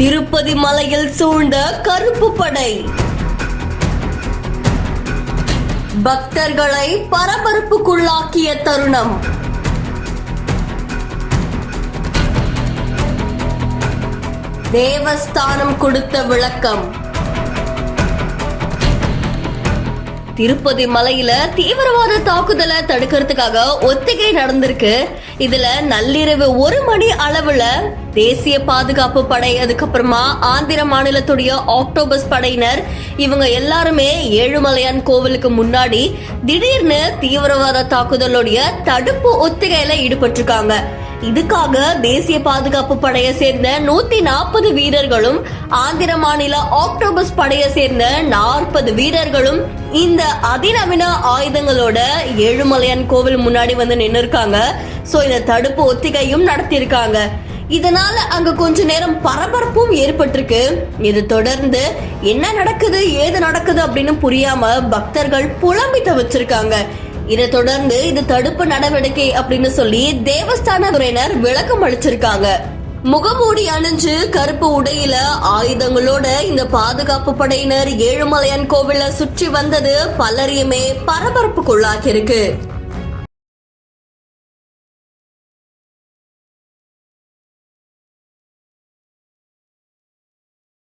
திருப்பதி மலையில் சூழ்ந்த கருப்பு படை பக்தர்களை பரபரப்புக்குள்ளாக்கிய தருணம். தேவஸ்தானம் கொடுத்த விளக்கம். திருப்பதி மலையில தீவிரவாத தாக்குதலை தடுக்கிறதுக்காக ஒத்திகை நடந்திருக்கு. இதுல நள்ளிரவு 1 மணி அளவுல தேசிய பாதுகாப்பு படை, அதுக்கப்புறமா ஆந்திர மாநிலத்துடைய ஆக்டோபஸ் படையினர், இவங்க எல்லாருமே ஏழுமலையான் கோவிலுக்கு முன்னாடி திடீர்னு தீவிரவாத தாக்குதலுடைய தடுப்பு ஒத்திகையில ஈடுபட்டிருக்காங்க. இதுக்காக தேசிய பாதுகாப்பு படையை சேர்ந்த 140 வீரர்களும் ஆந்திர மாநில ஆக்டோபஸ் படையை சேர்ந்த 40 வீரர்களும் இந்த அதிநவீன ஆயுதங்களோட ஏழுமலையான் கோவில் முன்னாடி வந்து நின்று இருக்காங்க. சோ இந்த தடுப்பு ஒத்திகையும் நடத்தியிருக்காங்க. இதனால அங்க கொஞ்ச நேரம் பரபரப்பும் ஏற்பட்டிருக்கு. இது தொடர்ந்து என்ன நடக்குது ஏது நடக்குது அப்படின்னு புரியாம பக்தர்கள் புலம்பி தவிச்சிருக்காங்க. இதை தொடர்ந்து இது தடுப்பு நடவடிக்கை அப்படின்னு சொல்லி தேவஸ்தான துறையினர் விளக்கம் அளிச்சிருக்காங்க. முகமூடி அணிஞ்சு கருப்பு உடையில ஆயுதங்களோட இந்த பாதுகாப்பு படையினர் ஏழுமலையான் கோவில சுற்றி வந்தது பலரையுமே பரபரப்புக்குள்ளாகி இருக்கு.